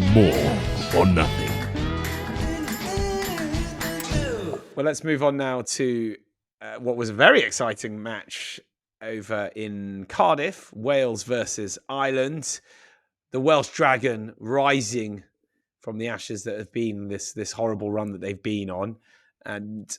more or nothing. Well, let's move on now to what was a very exciting match over in Cardiff, Wales versus Ireland. The Welsh Dragon rising from the ashes that have been this horrible run that they've been on. And,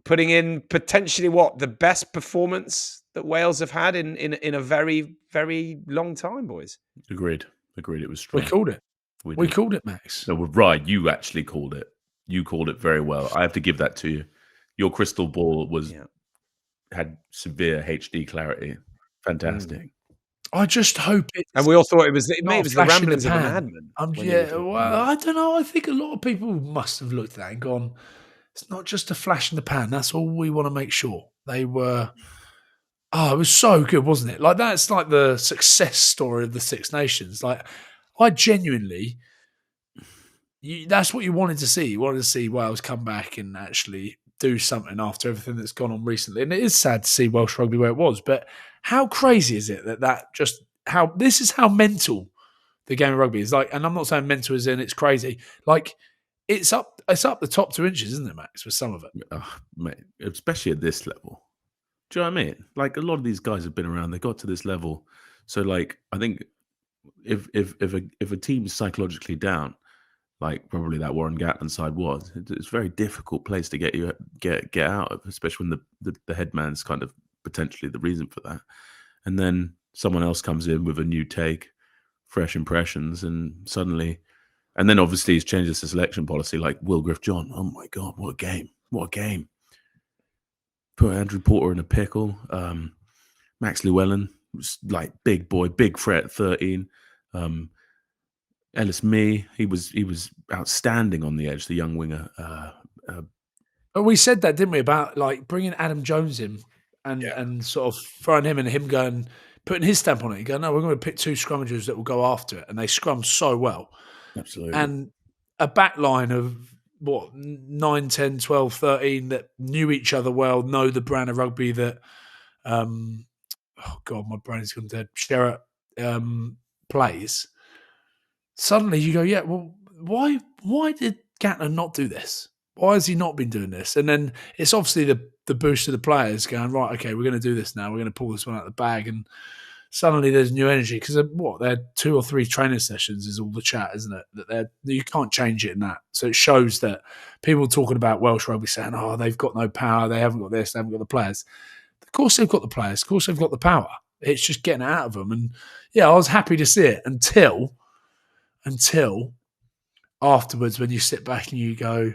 putting in potentially the best performance that Wales have had in a very, very long time, boys. Agreed. It was strong. We called it. We called it, Max. No, right. You actually called it. You called it very well. I have to give that to you. Your crystal ball had severe HD clarity. Fantastic. I just hope it. And we all thought it was the ramblings of a madman. I don't know. I think a lot of people must have looked at that and gone, it's not just a flash in the pan. That's all we want to make sure. They were. Oh, it was so good, wasn't it? Like, that's like the success story of the Six Nations. Like, I genuinely. That's what you wanted to see. You wanted to see Wales come back and actually do something after everything that's gone on recently. And it is sad to see Welsh rugby where it was. But how crazy is it this is how mental the game of rugby is? Like, and I'm not saying mental as in it's crazy. Like, it's up the top 2 inches, isn't it, Max, for some of it? Mate, especially at this level. Do you know what I mean? Like, a lot of these guys have been around. They got to this level. So, like, I think if a team's psychologically down, like probably that Warren Gatland side was, it's a very difficult place to get out of, especially when the head man's kind of potentially the reason for that. And then someone else comes in with a new take, fresh impressions, and suddenly, and then obviously he's changed his selection policy, like Will Griff-John. Oh my God, what a game. What a game. Put Andrew Porter in a pickle. Max Llewellyn was like big boy, big threat at 13. Ellis Mee, he was outstanding on the edge, the young winger. But we said that, didn't we, about like bringing Adam Jones in and sort of throwing him and him going, putting his stamp on it. You go, no, we're going to pick 2 scrummagers that will go after it. And they scrum so well. Absolutely. And a back line of 9, 10, 12, 13 that knew each other well, know the brand of rugby that, oh God, my brain's gone dead, Sherratt plays. Suddenly you go, yeah, well, why did Gatland not do this? Why has he not been doing this? And then it's obviously the boost of the players going, right, okay, we're going to do this now. We're going to pull this one out of the bag. And suddenly there's new energy because they're 2 or 3 training sessions is all the chat, isn't it? That you can't change it in that. So it shows that people talking about Welsh rugby saying, oh, they've got no power. They haven't got this. They haven't got the players. Of course they've got the players. Of course they've got the power. It's just getting it out of them. And yeah, I was happy to see it until afterwards when you sit back and you go,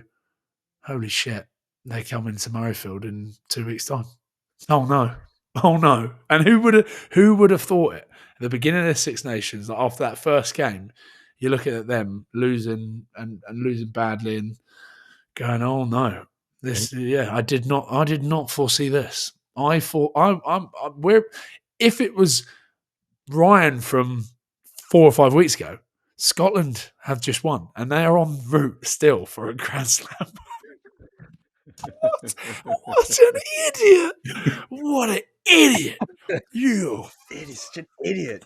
holy shit, they come into Murrayfield in 2 weeks' time. Oh no. And who would have thought it? At the beginning of the Six Nations, like after that first game, you're looking at them losing and losing badly and going, oh no. I did not foresee this. I thought if it was Ryan from 4 or 5 weeks ago, Scotland have just won, and they are en route still for a Grand Slam. What an idiot! What an idiot! You It is such an idiot.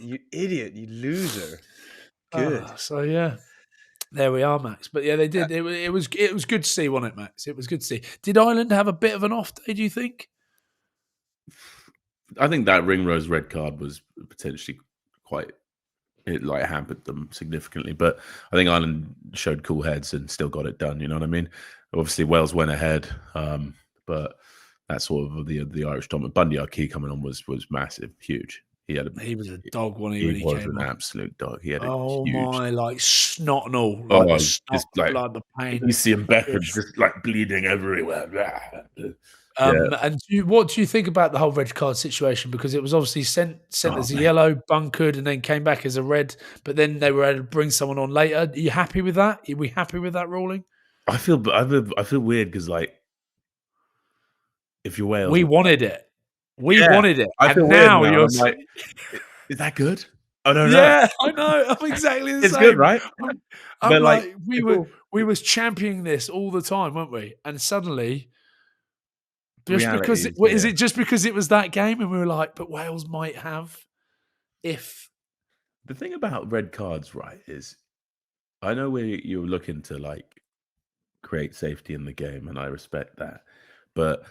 You loser. Good. So yeah, there we are, Max. But yeah, they did. It was good to see, wasn't it, Max? It was good to see. Did Ireland have a bit of an off day? Do you think? I think that Ringrose red card was potentially it hampered them significantly, but I think Ireland showed cool heads and still got it done. You know what I mean? Obviously, Wales went ahead, but that's sort of the Irish dominant. Bundy Arkey coming on was massive, huge. He was a dog when he was came an on. Absolute dog. He had my, like snot and all, blood, the pain. You see him Beckham just like bleeding everywhere. And what do you think about the whole red card situation? Because it was obviously sent as a yellow, bunkered, and then came back as a red. But then they were able to bring someone on later. Are you happy with that? Are we happy with that ruling? I feel weird because like if you're Wales, we wanted it. We wanted it. I feel now weird. You're like, is that good? I don't know. Yeah, I know. I'm exactly the it's same. It's good, right? I'm like we was championing this all the time, weren't we? And suddenly. Is it just because it was that game and we were like, but Wales might have if The thing about red cards, right, is I know where you're looking to like create safety in the game, and I respect that. But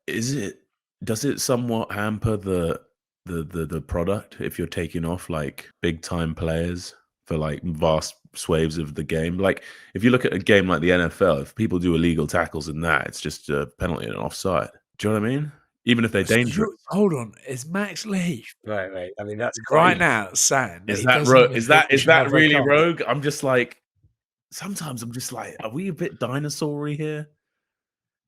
does it somewhat hamper the product if you're taking off like big time players for like vast swathes of the game? Like if you look at a game like the NFL, if people do illegal tackles in that, it's just a penalty and an offside. Do you know what I mean? Even if they're dangerous. Hold on, is Max Leaf Right. I mean, that's right quite now saying that Is he that doesn't even is think that we is should have that red really cards? rogue? I'm just like, sometimes I'm just like, are we a bit dinosaur-y here?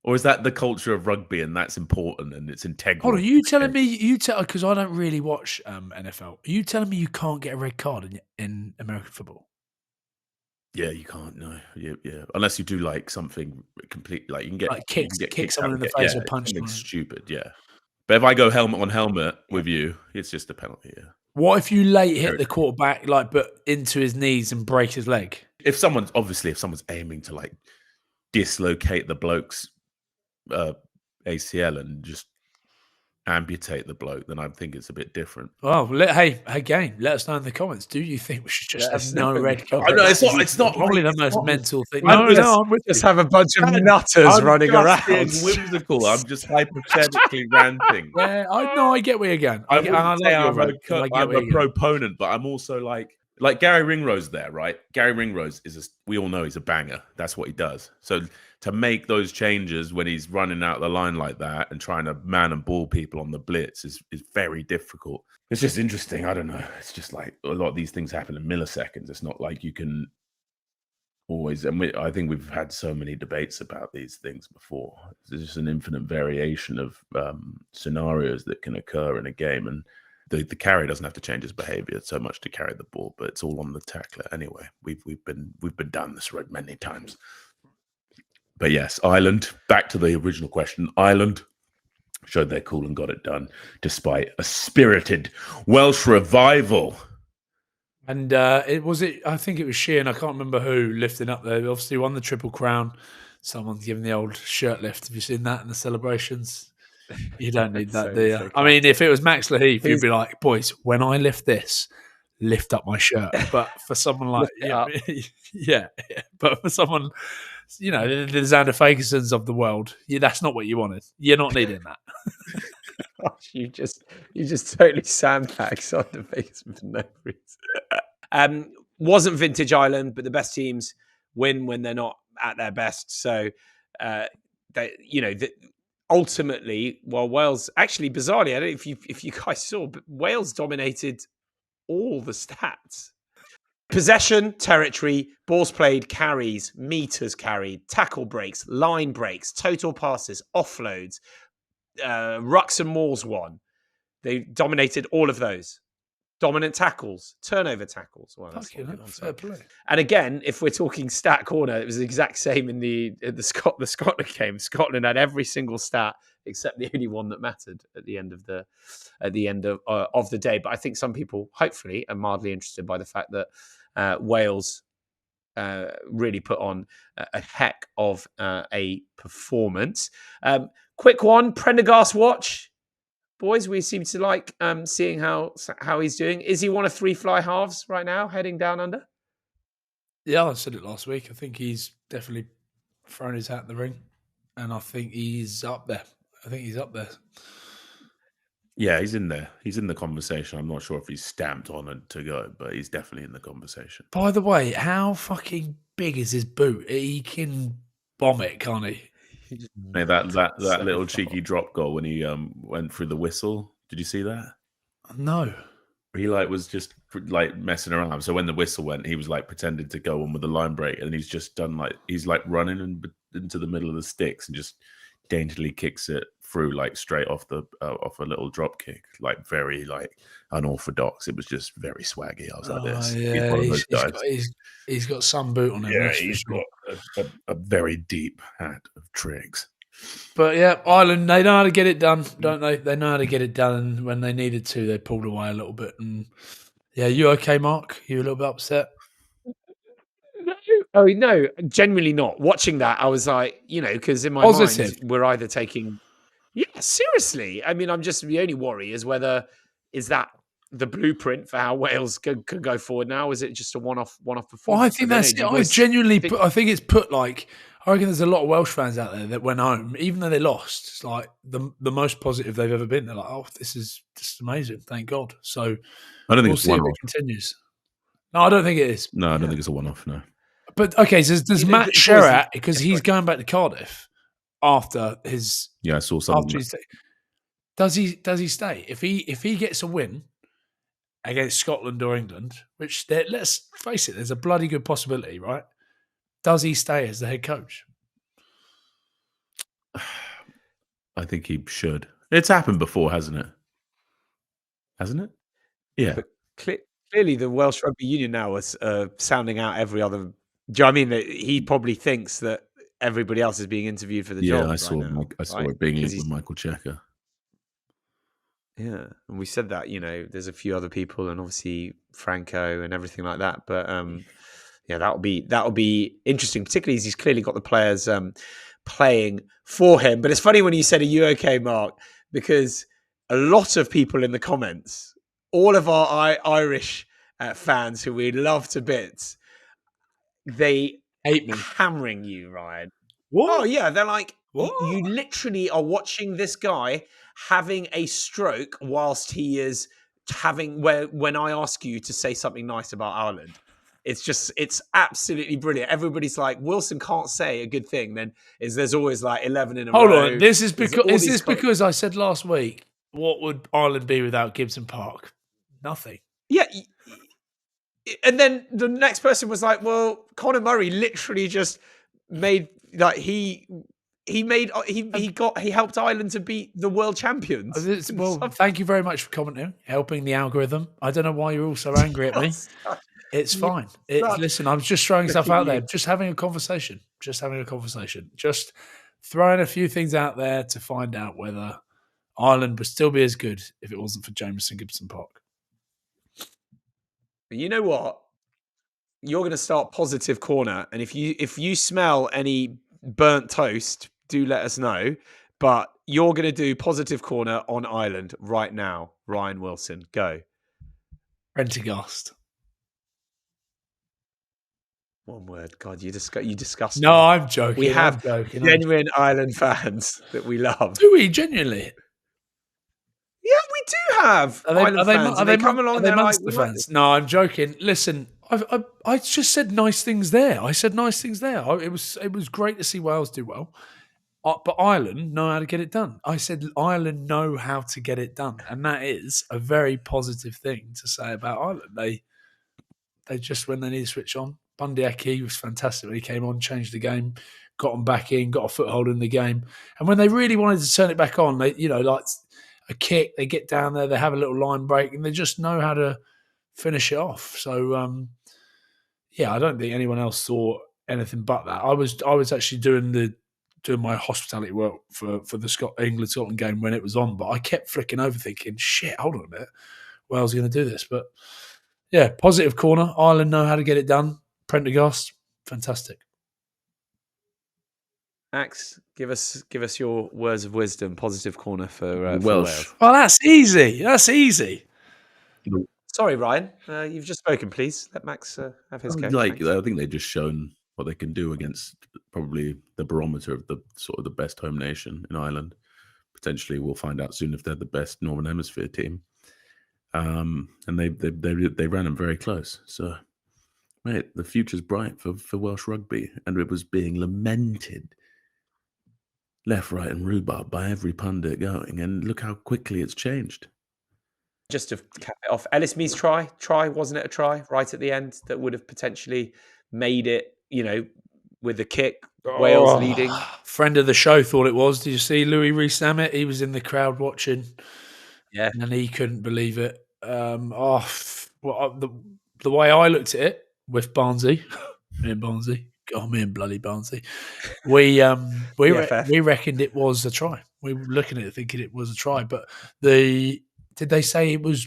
Or is that the culture of rugby and that's important and it's integral? Hold on, you telling me because I don't really watch NFL. Are you telling me you can't get a red card in American football? Yeah, you can't. No, yeah. Unless you do like something complete, like you can get Like you can get kick kicked someone out, in the yeah, face or punch something someone. stupid. Yeah, but if I go helmet on helmet with you, it's just a penalty. Yeah. What if you late hit the quarterback but into his knees and break his leg? If someone's aiming to like dislocate the bloke's ACL and just amputate the bloke, then I think it's a bit different. Well, hey, again, let us know in the comments. Do you think we should just have no red card? I know it's not probably like, the most mental thing. I'm with just you. have a bunch of nutters running being around. whimsical. I'm just hypothetically ranting. Yeah, I get where you're going. I love your rant. I'm a proponent, but I'm also like Gary Ringrose there, right? Gary Ringrose we all know he's a banger. That's what he does. So to make those changes when he's running out the line like that and trying to man and ball people on the blitz is very difficult. It's just interesting. I don't know. It's just like a lot of these things happen in milliseconds. It's not like you can always, and I think we've had so many debates about these things before. There's just an infinite variation of scenarios that can occur in a game, and the carry doesn't have to change his behavior so much to carry the ball, but it's all on the tackler anyway. We've been down this road many times. But yes, Ireland, back to the original question. Ireland showed they're cool and got it done despite a spirited Welsh revival. And I think it was Sheehan, I can't remember who, lifting up there. Obviously won the Triple Crown. Someone's giving the old shirt lift. Have you seen that in the celebrations? You don't need that, do you? I mean, if it was Max Leaf, you'd be like, boys, when I lift this, lift up my shirt. But for someone like, yeah, but for someone, the Xander Fakersons of the world, that's not what you wanted. You're not needing that. Gosh, you just totally sandbags on the face for no reason. Wasn't vintage Ireland, but the best teams win when they're not at their best. So, ultimately, while Wales actually bizarrely, I don't know if you guys saw, but Wales dominated all the stats. Possession, territory, balls played, carries, meters carried, tackle breaks, line breaks, total passes, offloads, rucks and mauls won. They dominated all of those. Dominant tackles, turnover tackles. Well, that's fair play. And again, if we're talking stat corner, it was the exact same in the Scotland game. Scotland had every single stat except the only one that mattered at the end of the day. But I think some people, hopefully, are mildly interested by the fact that Wales really put on a heck of a performance. Quick one, Prendergast watch. Boys, we seem to like seeing how he's doing. Is he one of 3 fly halves right now, heading down under? Yeah, I said it last week. I think he's definitely thrown his hat in the ring, and I think he's up there. Yeah, he's in there. He's in the conversation. I'm not sure if he's stamped on it to go, but he's definitely in the conversation. By the way, how fucking big is his boot? He can bomb it, can't he? Hey, that little cheeky drop goal when he went through the whistle. Did you see that? No. He was just messing around. So when the whistle went, he was pretending to go on with the line break, and he's just done he's running into the middle of the sticks and just daintily kicks it through straight off off a little drop kick, very unorthodox. It was just very swaggy. I was like, this. Yeah, he's got some boot on him. Yeah, he's got a very deep hat of tricks. But yeah, Ireland, they know how to get it done, don't they? They know how to get it done, and when they needed to, they pulled away a little bit. And yeah, you okay, Mark? You a little bit upset? Oh no, genuinely not. Watching that, I was like, because in my mind, we're either taking. Yeah, seriously. I mean, the only worry is is that the blueprint for how Wales could go forward now? Is it just a one-off performance? Well, I think that's it. I genuinely, I think it's put like, I reckon there's a lot of Welsh fans out there that went home, even though they lost. It's like the most positive they've ever been. They're like, oh, this is just amazing. Thank God. So I don't think we'll it's see if one-off. it continues. No, I don't think it is. No, I don't think it's a one-off. No. But okay, so there's Matt Sherratt, because he's going back to Cardiff after his. Yeah, I saw something. Does he stay? If he gets a win against Scotland or England, which let's face it, there's a bloody good possibility, right? Does he stay as the head coach? I think he should. It's happened before, hasn't it? Hasn't it? Yeah. But clearly, the Welsh Rugby Union now is sounding out every other. Do you know what I mean? That he probably thinks that everybody else is being interviewed for the job. Yeah, I saw it being linked with Michael Checker. Yeah, and we said that, there's a few other people, and obviously Franco and everything like that. But yeah, that'll be interesting, particularly as he's clearly got the players playing for him. But it's funny when you said, "Are you okay, Mark?" Because a lot of people in the comments, all of our Irish fans who we love to bits, they hate me, hammering you, Ryan. What? Oh yeah, they're like, you literally are watching this guy having a stroke whilst he is having. When I ask you to say something nice about Ireland, it's absolutely brilliant. Everybody's like, Wilson can't say a good thing. Then there's always like 11 in a row. Hold on, this is because I said last week, what would Ireland be without Gibson Park? Nothing. Yeah. And then the next person was like, well, Conor Murray literally just made like he helped Ireland to beat the world champions. Well, thank you very much for commenting, helping the algorithm. I don't know why you're all so angry at me. It's fine. Listen, I'm just throwing stuff out there, just having a conversation, just throwing a few things out there to find out whether Ireland would still be as good if it wasn't for Jameson Gibson Park. You know what? You're going to start Positive Corner, and if you smell any burnt toast, do let us know. But you're going to do Positive Corner on Ireland right now. Ryan Wilson, go. Prendergast. One word. God, you disgust me. No, I'm joking. We have genuine Ireland fans that we love. Do we genuinely? Yeah, we do have Ireland fans. They come along. They're like the fans. No, I'm joking. Listen, I just said nice things there. It was great to see Wales do well, but Ireland know how to get it done. I said Ireland know how to get it done, and that is a very positive thing to say about Ireland. They just, when they need to switch on. Bundy Aki was fantastic when he came on, changed the game, got them back in, got a foothold in the game, and when they really wanted to turn it back on, they like a kick, they get down there, they have a little line break, and they just know how to finish it off. So, yeah, I don't think anyone else saw anything but that. I was actually doing my hospitality work for the England-Scotland game when it was on, but I kept flicking over thinking, shit, hold on a minute, Wales are going to do this. But, yeah, Positive Corner. Ireland know how to get it done. Prendergast, fantastic. Max, give us your words of wisdom. Positive Corner for Welsh. Wales. Well, that's easy. Sorry, Ryan. You've just spoken. Please let Max have his go. I think they've just shown what they can do against probably the barometer of the sort of the best home nation in Ireland. Potentially, we'll find out soon if they're the best Northern Hemisphere team. And they ran them very close. So, mate, the future's bright for Welsh rugby, and it was being lamented left, right, and rhubarb by every pundit going. And look how quickly it's changed. just to cap it off, Ellis Mead's try, wasn't it a try right at the end that would have potentially made it, you know, with the kick, Wales leading? Friend of the show thought it was. Did you see Louis Rees-Zammit? He was in the crowd watching. Yeah. And he couldn't believe it. The way I looked at it with Barnsley, me and bloody Barnsley, we reckoned it was a try. We were looking at it thinking it was a try, but did they say it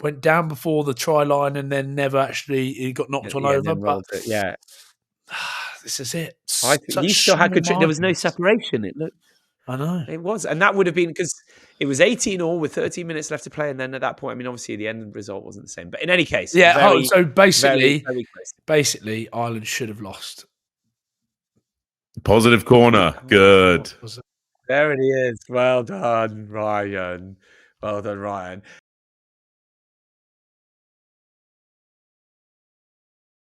went down before the try line and then never actually it got knocked on over? But yeah, this is it. you still had control. There was no separation. It looked. I know. It was. And that would have been because it was 18-all with 13 minutes left to play. And then at that point, I mean, obviously the end result wasn't the same. But in any case, Yeah. So basically, very close. Basically, Ireland should have lost. Positive corner. Good. There it is. Well done, Ryan. Well done, Ryan.